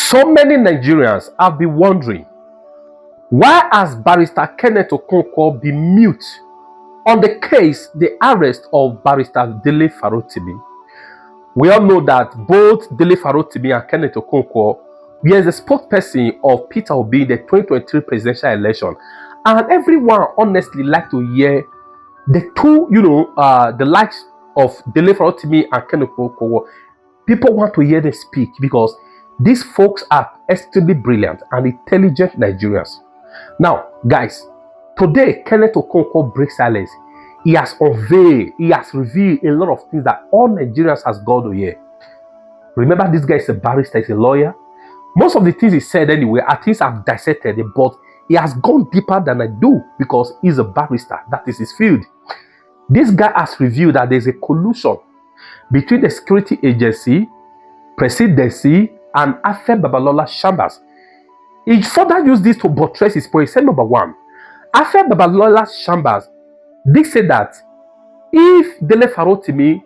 So many Nigerians have been wondering, why has Barrister Kenneth Okonkwo been mute on the case, the arrest of Barrister Dele Farotimi? We all know that both Dele Farotimi and Kenneth Okonkwo were the spokesperson of Peter Obi in the 2023 presidential election. And everyone honestly like to hear the two, the likes of Dele Farotimi and Kenneth Okonkwo. People want to hear them speak because these folks are extremely brilliant and intelligent Nigerians. Now, guys, today Kenneth Okonkwo breaks silence. He has unveiled, he has revealed a lot of things that all Nigerians has got to hear. Remember, this guy is a barrister, he's a lawyer. Most of the things he said anyway are things I've dissected, but he has gone deeper than I do because he's a barrister. That is his field. This guy has revealed that there's a collusion between the security agency, presidency, and Afe Babalola chambers. He further used this to buttress his point. He said, number one, Afe Babalola's chambers, they said that if Dele Farotimi,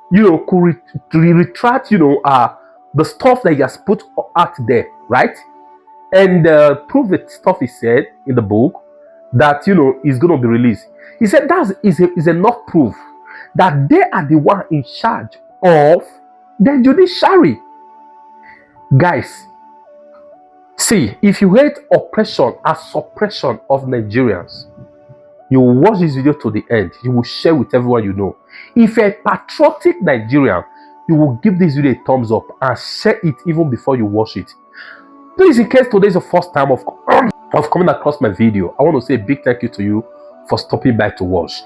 could retract, the stuff that he has put out there, right? And prove the stuff he said in the book that, is going to be released. He said that is enough proof that they are the one in charge of the judiciary. Guys, see, if you hate oppression and suppression of Nigerians, you will watch this video to the end. You will share with everyone you know. If you're a patriotic Nigerian, you will give this video a thumbs up and share it even before you watch it. Please, in case today is the first time of coming across my video, I want to say a big thank you to you for stopping by to watch.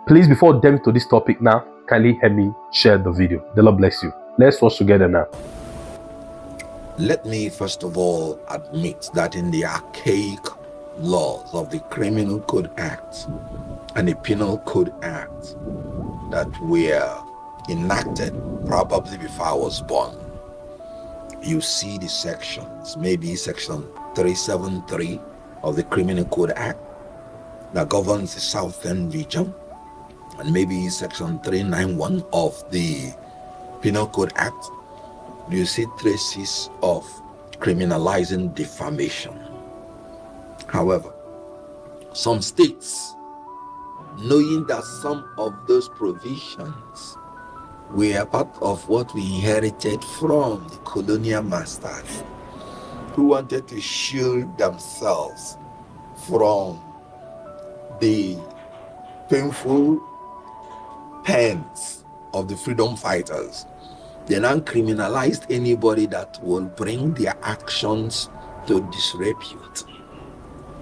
Please, before delving to this topic now, kindly help me share the video. The Lord bless you. Let's watch together now. Let me first of all admit that in the archaic laws of the Criminal Code Act and the Penal Code Act that were enacted probably before I was born, you see the sections, maybe section 373 of the Criminal Code Act that governs the Southern region, and maybe section 391 of the Penal Code Act. You see traces of criminalizing defamation. However, some states, knowing that some of those provisions were part of what we inherited from the colonial masters, who wanted to shield themselves from the painful pens of the freedom fighters, they now criminalized anybody that will bring their actions to disrepute.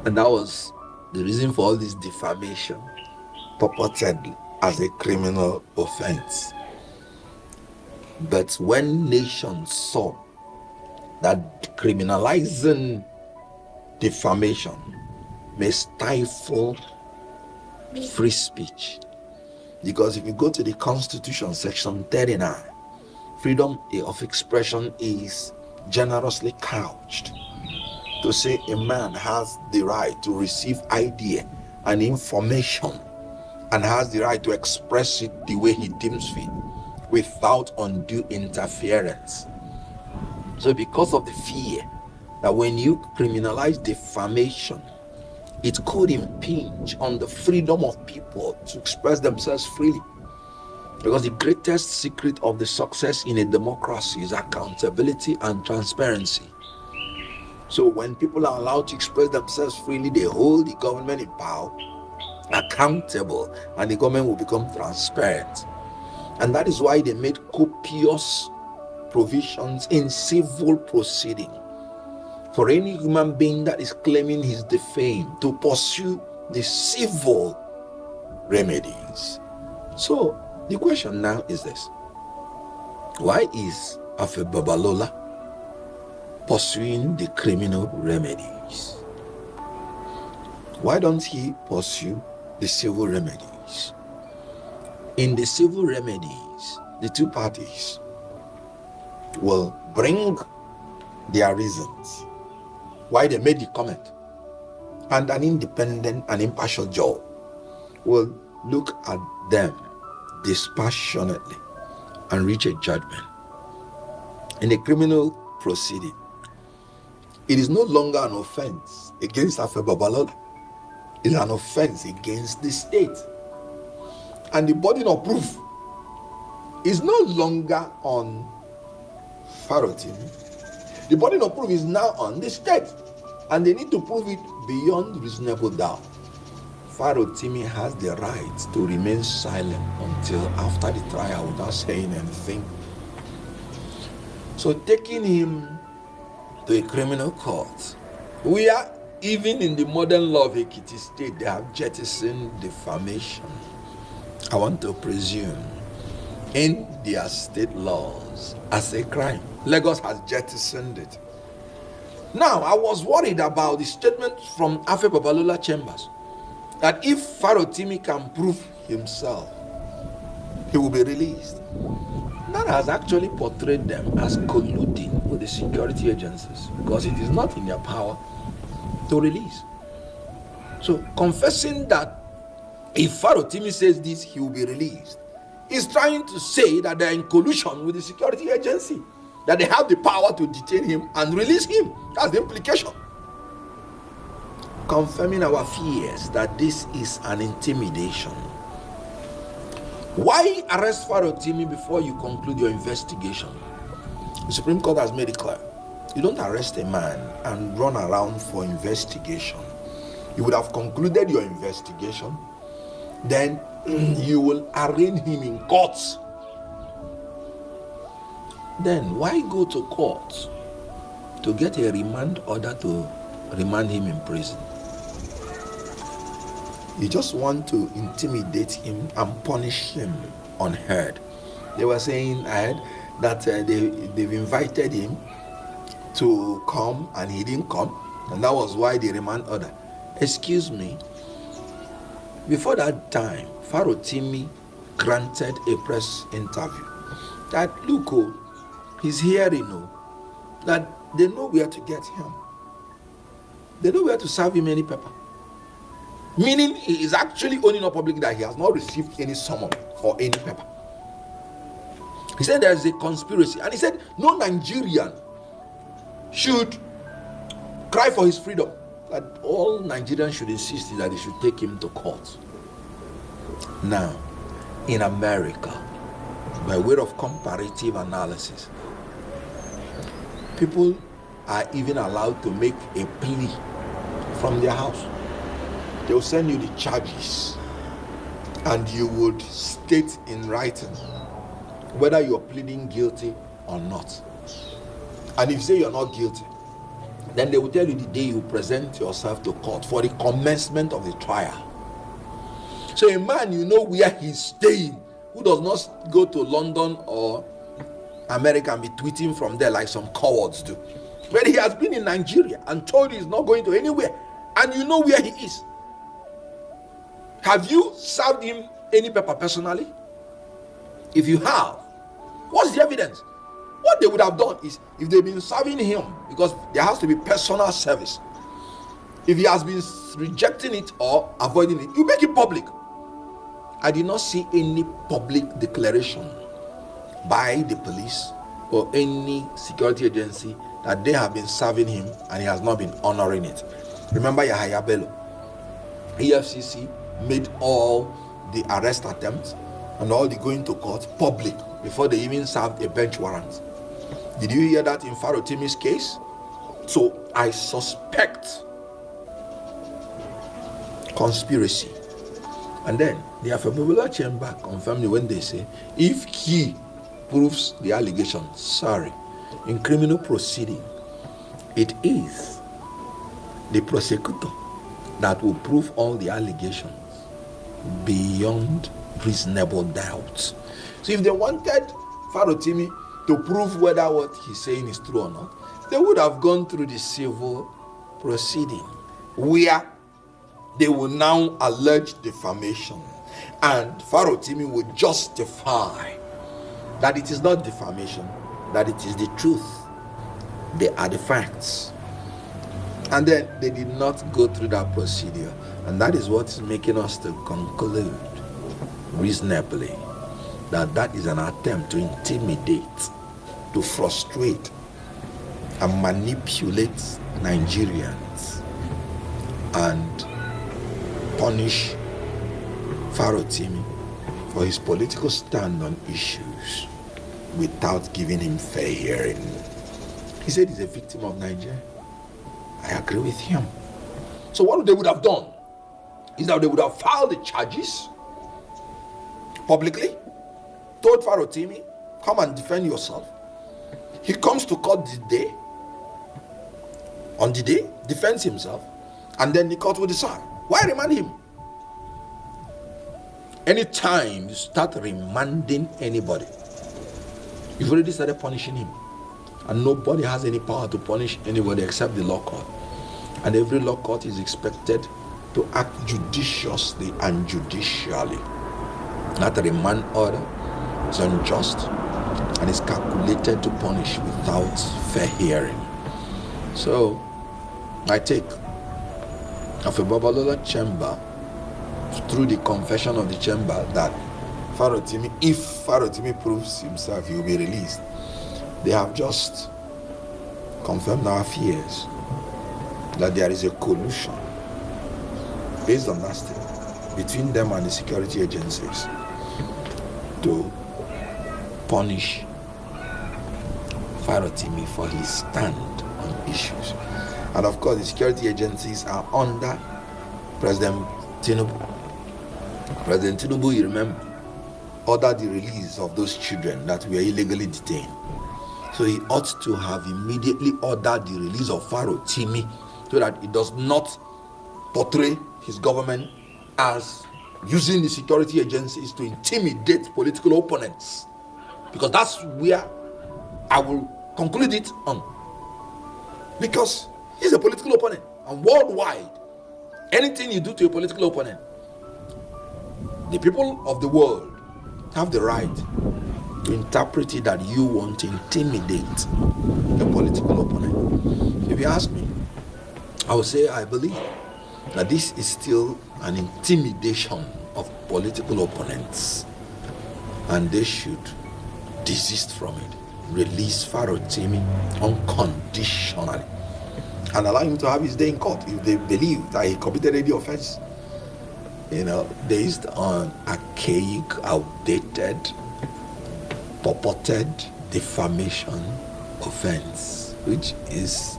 And that was the reason for all this defamation, purported as a criminal offense. But when nations saw that criminalizing defamation may stifle free speech, because if you go to the Constitution, section 39, freedom of expression is generously couched to say a man has the right to receive idea and information and has the right to express it the way he deems fit without undue interference. So because of the fear that when you criminalize defamation, it could impinge on the freedom of people to express themselves freely. Because the greatest secret of the success in a democracy is accountability and transparency. So when people are allowed to express themselves freely, they hold the government in power accountable, and the government will become transparent. And that is why they made copious provisions in civil proceeding for any human being that is claiming he's defamed to pursue the civil remedies. So the question now is this: why is Afe Babalola pursuing the criminal remedies? Why don't he pursue the civil remedies? In the civil remedies, the two parties will bring their reasons why they made the comment, and an independent and impartial judge will look at them dispassionately and reach a judgment. In a criminal proceeding, It is no longer an offense against Afe Babalola. It is an offense against the state. And the burden of proof is no longer on Farotimi. The burden of proof is now on the state. And they need to prove it beyond reasonable doubt. Farotimi has the right to remain silent until after the trial without saying anything. So taking him to a criminal court, where even in the modern law of Ekiti State, they have jettisoned defamation. I want to presume in their state laws as a crime. Lagos has jettisoned it. Now, I was worried about the statement from Afe Babalola chambers that if Farotimi can prove himself, he will be released. That has actually portrayed them as colluding with the security agencies because it is not in their power to release. So confessing that if Farotimi says this, he will be released, is trying to say that they are in collusion with the security agency, that they have the power to detain him and release him. That's the implication. Confirming our fears that this is an intimidation. Why arrest Farotimi before you conclude your investigation? The Supreme Court has made it clear. You don't arrest a man and run around for investigation. You would have concluded your investigation, then you will arraign him in court. Then why go to court to get a remand order to remand him in prison? You just want to intimidate him and punish him unheard. They were saying, I heard that they've invited him to come and he didn't come, and that was why the remand order. Excuse me, before that time, Farotimi granted a press interview that, look, he's hearing, that they know where to get him. They know where to serve him any paper. Meaning he is actually owning up publicly that he has not received any summon or any paper. He said there is a conspiracy, and he said no Nigerian should cry for his freedom, that all Nigerians should insist that they should take him to court. Now, in America, by way of comparative analysis, people are even allowed to make a plea from their house. They will send you the charges and you would state in writing whether you're pleading guilty or not. And if you say you're not guilty, then they will tell you the day you present yourself to court for the commencement of the trial. So a man, you know where he's staying, who does not go to London or America and be tweeting from there like some cowards do. But he has been in Nigeria and told you he's not going to anywhere, and you know where he is. Have you served him any paper personally? If you have, what's the evidence? What they would have done is, if they've been serving him, because there has to be personal service, if he has been rejecting it or avoiding it, you make it public. I did not see any public declaration by the police or any security agency that they have been serving him and he has not been honoring it. Remember Yahaya Bello? EFCC made all the arrest attempts and all the going to court public before they even served a bench warrant. Did you hear that in Farotimi's case? So I suspect conspiracy. And then the Afe Babalola chamber confirmed when they say, if he proves the allegation, in criminal proceeding, it is the prosecutor that will prove all the allegations beyond reasonable doubt. So if they wanted Farotimi to prove whether what he's saying is true or not, they would have gone through the civil proceeding where they will now allege defamation, and Farotimi would justify that it is not defamation, that it is the truth. They are the facts. And then they did not go through that procedure, and that is what is making us to conclude reasonably that that is an attempt to intimidate, to frustrate, and manipulate Nigerians and punish Farotimi for his political stand on issues without giving him fair hearing. He said he's a victim of Nigeria. I agree with him. So what they would have done is that they would have filed the charges publicly, told Farotimi, come and defend yourself. He comes to court on the day, defends himself, and then the court will decide. Why remand him? Anytime you start remanding anybody, you've already started punishing him. And nobody has any power to punish anybody except the law court. And every law court is expected to act judiciously and judicially. Not a remand order is unjust and is calculated to punish without fair hearing. So, I take Afe Babalola chamber through the confession of the chamber that Farotimi, if Farotimi proves himself, he will be released. They have just confirmed our fears that there is a collusion based on that statement between them and the security agencies to punish Farotimi for his stand on issues. And of course, the security agencies are under President Tinubu. President Tinubu, you remember, ordered the release of those children that were illegally detained. So he ought to have immediately ordered the release of Farotimi so that it does not portray his government as using the security agencies to intimidate political opponents. Because that's where I will conclude it on. Because he's a political opponent. And worldwide, anything you do to a political opponent, the people of the world have the right to interpret it that you want to intimidate the political opponent. If you ask me, I would say I believe that this is still an intimidation of political opponents, and they should desist from it. Release Farotimi unconditionally and allow him to have his day in court if they believe that he committed any offense, based on archaic, outdated, purported defamation offense, which is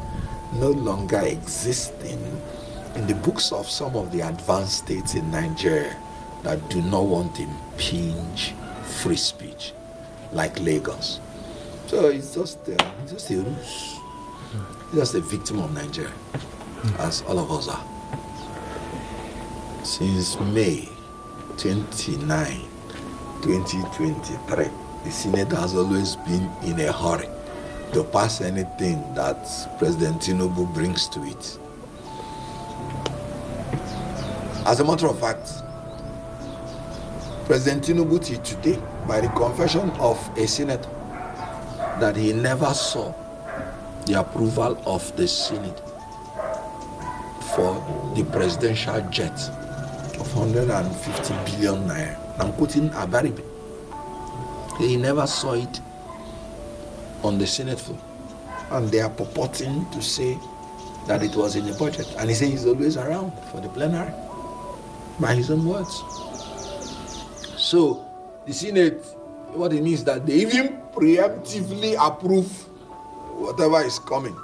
no longer existing in the books of some of the advanced states in Nigeria that do not want to impinge free speech, like Lagos. So it's just a ruse. He's just a victim of Nigeria, as all of us are. Since May 29, 2023, the Senate has always been in a hurry to pass anything that President Tinubu brings to it. As a matter of fact, President Tinubu today, by the confession of a senator, that he never saw the approval of the Senate for the presidential jet of 150 billion naira. I'm quoting Abaribe. He never saw it on the Senate floor. And they are purporting to say that it was in the budget. And he says he's always around for the plenary, by his own words. So the Senate, what it means that they even preemptively approve whatever is coming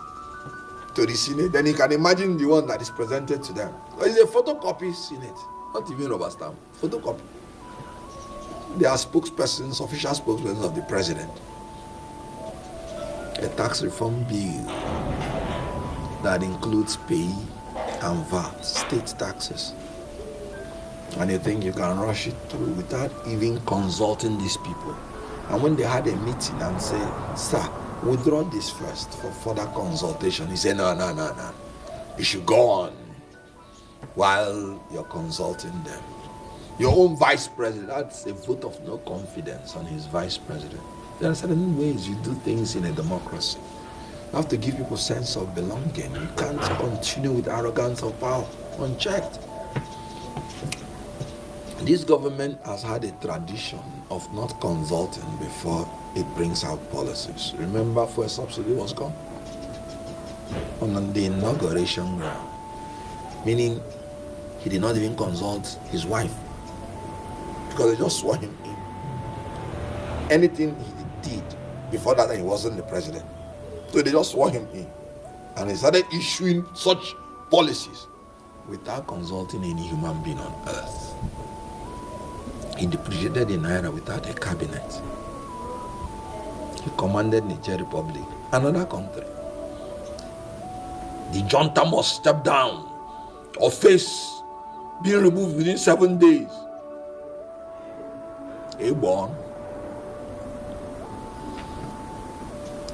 to the Senate. Then you can imagine the one that is presented to them. It's a photocopy Senate, not even rubber stamp, photocopy. They are spokespersons, official spokespersons of the president. A tax reform bill that includes pay and VAT, state taxes. And you think you can rush it through without even consulting these people. And when they had a meeting and say, sir, withdraw this first for further consultation, he said, no. You should go on while you're consulting them. Your own vice president, that's a vote of no confidence on his vice president. There are certain ways you do things in a democracy. You have to give people a sense of belonging. You can't continue with arrogance of power unchecked. This government has had a tradition of not consulting before it brings out policies. Remember, fuel subsidy was gone. on the inauguration ground, meaning he did not even consult his wife because they just swore him in. Anything he did before that, he wasn't the president. So they just swore him in. And he started issuing such policies without consulting any human being on earth. He depreciated the naira without a cabinet. He commanded Niger Republic, another country. The junta must step down or face being removed within 7 days. Aborn.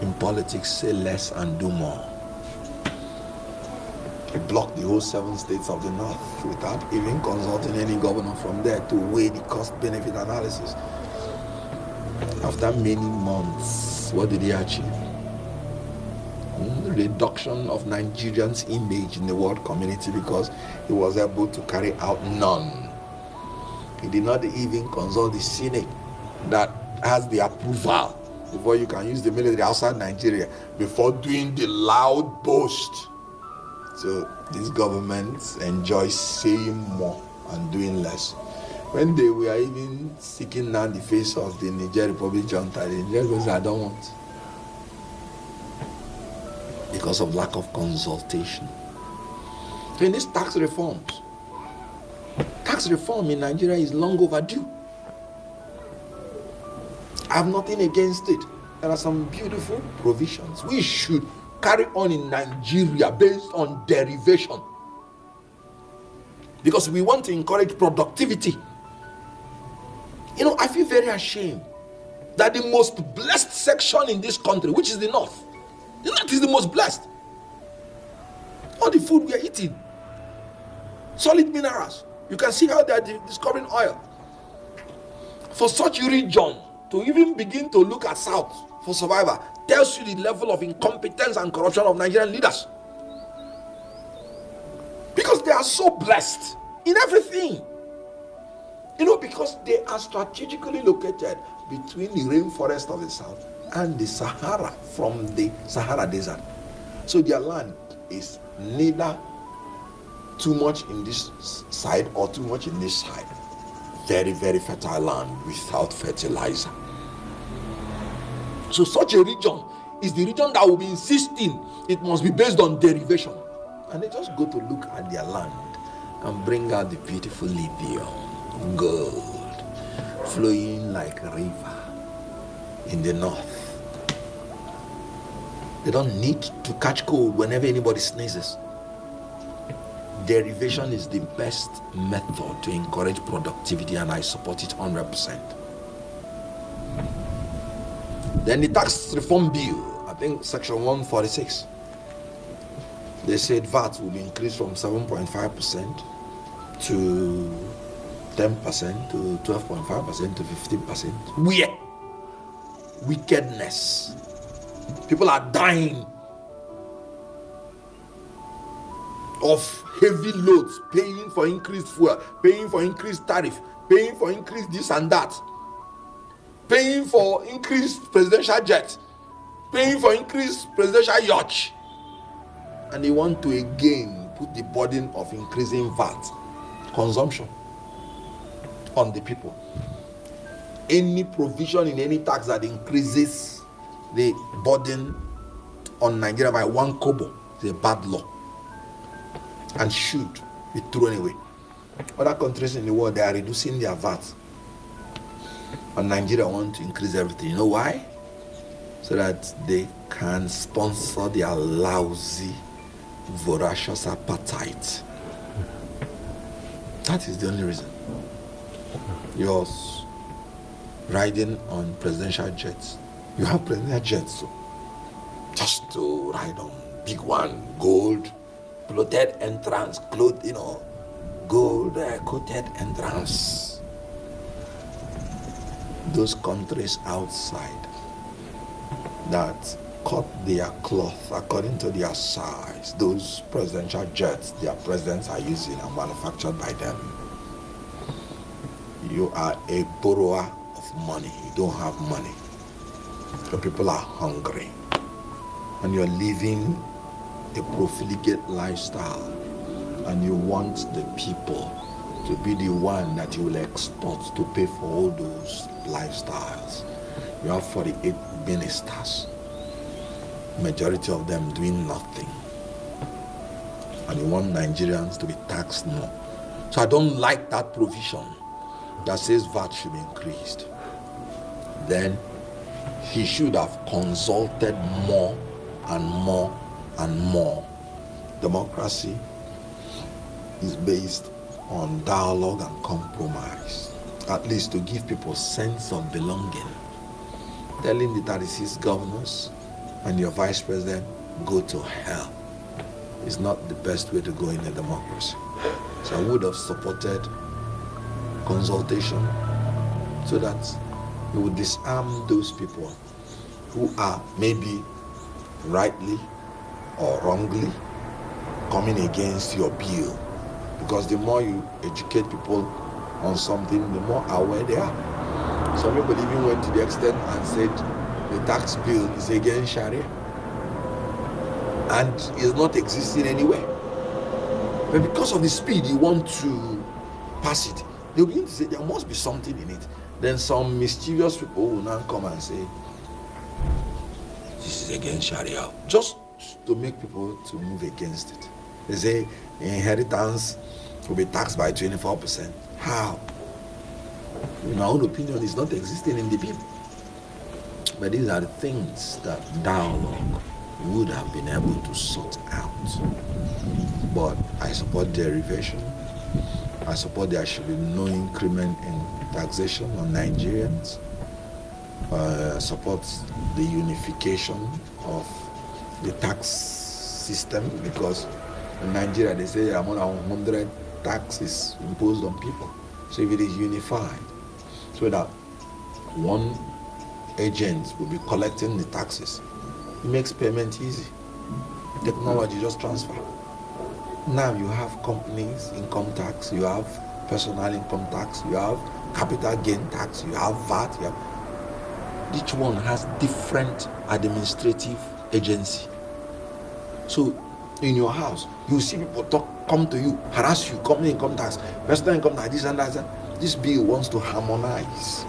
In politics, say less and do more. He blocked the whole 7 states of the north without even consulting any governor from there to weigh the cost-benefit analysis. After many months, what did he achieve? Reduction of Nigerians' image in the world community because he was able to carry out none. He did not even consult the Senate that has the approval before you can use the military outside Nigeria before doing the loud boast. So these governments enjoy saying more and doing less. When they were even seeking down the face of the Niger Republic junta, the Niger goes, I don't want. Because of lack of consultation. So in these tax reform in Nigeria is long overdue. I have nothing against it. There are some beautiful provisions we should carry on in Nigeria based on derivation. Because we want to encourage productivity. You know, I feel very ashamed that the most blessed section in this country, which is the North, is the most blessed. All the food we are eating, solid minerals. You can see how they are discovering oil. For such a region to even begin to look at South for survival tells you the level of incompetence and corruption of Nigerian leaders. Because they are so blessed in everything. You know, because they are strategically located between the rainforest of the South and the Sahara from the Sahara Desert. So their land is neither too much in this side or too much in this side. Very, very fertile land without fertilizer. So such a region is the region that will be insisting it must be based on derivation. And they just go to look at their land and bring out the beautiful lithium, gold, flowing like a river in the north. They don't need to catch cold whenever anybody sneezes. Derivation is the best method to encourage productivity, and I support it 100%. Then the tax reform bill, I think section 146, they said VAT will be increased from 7.5% to 10% to 12.5% to 15%. Where? Wickedness. People are dying of heavy loads, paying for increased fuel, paying for increased tariff, paying for increased this and that, paying for increased presidential jet, paying for increased presidential yacht. And they want to again put the burden of increasing VAT, consumption, on the people. Any provision in any tax that increases the burden on Nigeria by 1 kobo is a bad law and should be thrown away. Other countries in the world, they are reducing their VAT, and Nigeria want to increase everything. You know why? So that they can sponsor their lousy, voracious appetite. That is the only reason. You're riding on presidential jets. You have presidential jets, so just to ride on big one, gold, bloated entrance, gold coated entrance. Those countries outside that cut their cloth according to their size, those presidential jets their presidents are using are manufactured by them. You are a borrower of money. You don't have money. Your people are hungry. And you're living a profligate lifestyle, and you want the people to be the one that you will export to pay for all those lifestyles. You have 48 ministers, majority of them doing nothing, and you want Nigerians to be taxed more. So I don't like that provision that says VAT should be increased. Then he should have consulted more and more and more. Democracy is based on dialogue and compromise, at least to give people sense of belonging. Telling the 36 governors and your vice president, go to hell, is not the best way to go in a democracy. So I would have supported consultation so that we would disarm those people who are maybe rightly or wrongly coming against your bill. Because the more you educate people on something, the more aware they are. Some people even went to the extent and said the tax bill is against Sharia and is not existing anywhere. But because of the speed you want to pass it, they'll begin to say there must be something in it. Then some mischievous people will now come and say this is against Sharia, just to make people to move against it. They say inheritance will be taxed by 24%. How? In my own opinion, it's not existing in the bill. But these are the things that dialogue would have been able to sort out. But I support derivation. I support there should be no increment in taxation on Nigerians. Support the unification of the tax system, because in Nigeria they say there are more than 100 taxes imposed on people. So if it is unified, so that one agent will be collecting the taxes, it makes payment easy. Technology just transfer. Now you have companies income tax, you have personal income tax, you have capital gain tax, you have VAT, you have... Each one has different administrative agency. So in your house, you see people come to you, harass you, company income tax, personal income tax, this and that. This bill wants to harmonize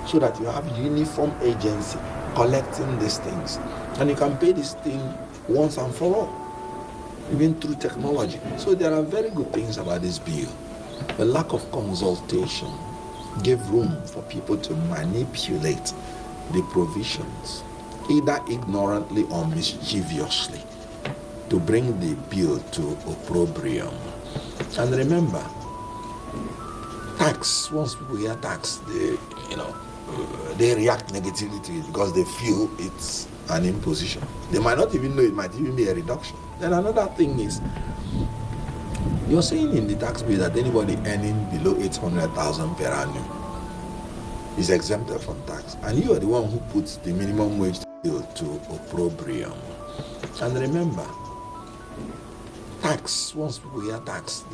so that you have uniform agency collecting these things, and you can pay this thing once and for all, even through technology. So there are very good things about this bill. The lack of consultation gave room for people to manipulate the provisions, either ignorantly or mischievously, to bring the bill to opprobrium. And remember, tax, once people hear tax, they react negatively to it because they feel it's an imposition. They might not even know it might even be a reduction. Then another thing is, you're saying in the tax bill that anybody earning below 800,000 per annum is exempted from tax, and you are the one who puts the minimum wage bill to opprobrium. And remember, tax, once people hear tax,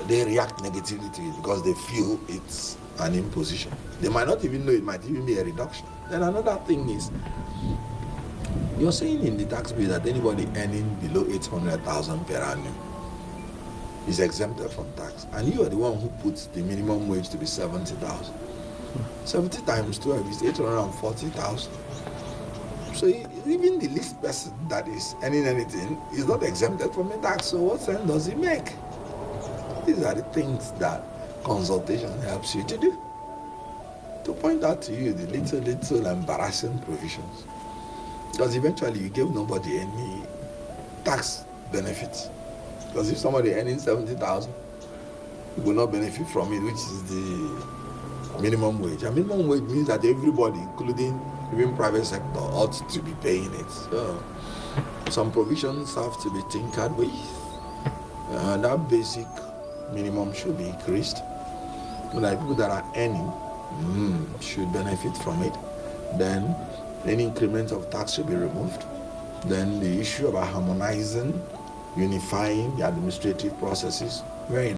they react negatively to it because they feel it's an imposition. They might not even know it might even be a reduction. Then another thing is, you're saying in the tax bill that anybody earning below 800,000 per annum is exempted from tax, and you are the one who puts the minimum wage to be 70,000. 70 times 12 is 840,000. So even the least person that is earning anything is not exempted from the tax. So what sense does it make? These are the things that consultation helps you to do. To point out to you the little embarrassing provisions. Because eventually you give nobody any tax benefits. Because if somebody earning 70,000 will not benefit from it, which is the minimum wage. And minimum wage means that everybody, including even private sector, ought to be paying it. So some provisions have to be tinkered with. That basic minimum should be increased. So that people that are earning should benefit from it. Then any increment of tax should be removed. Then the issue about harmonizing, unifying the administrative processes, very